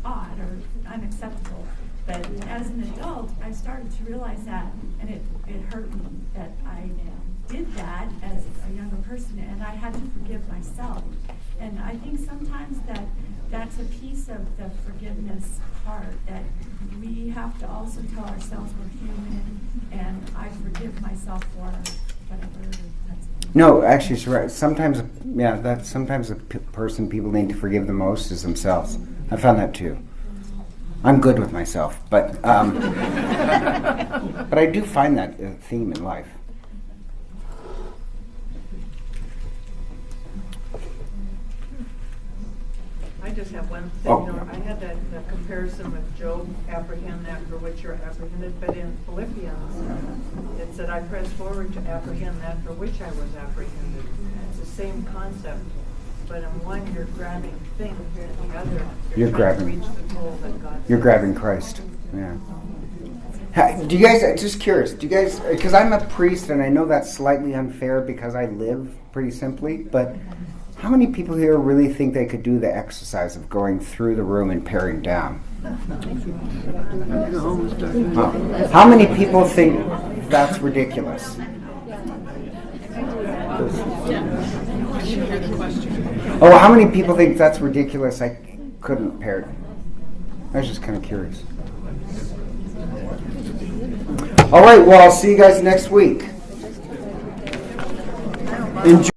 odd or unacceptable. But as an adult, I started to realize that, and it hurt me that I did that as a younger person, and I had to forgive myself. And I think sometimes that's a piece of the forgiveness part, that we have to also tell ourselves we're human, and I forgive myself for whatever. No, actually, she's right. Sometimes, sometimes the person people need to forgive the most is themselves. I found that too. I'm good with myself, but but I do find that a theme in life. I just have one thing, I had that comparison with Job, apprehend that for which you're apprehended, but in Philippians, it said, I press forward to apprehend that for which I was apprehended. It's the same concept, but in one you're grabbing things, in the other you're trying to reach the goal that God You're grabbing Christ. Yeah. Do you guys, just curious, because I'm a priest and I know that's slightly unfair because I live pretty simply, but how many people here really think they could do the exercise of going through the room and paring down? How many people think that's ridiculous? Oh, how many people think that's ridiculous? I couldn't pare it. I was just kind of curious. All right, well, I'll see you guys next week. Enjoy.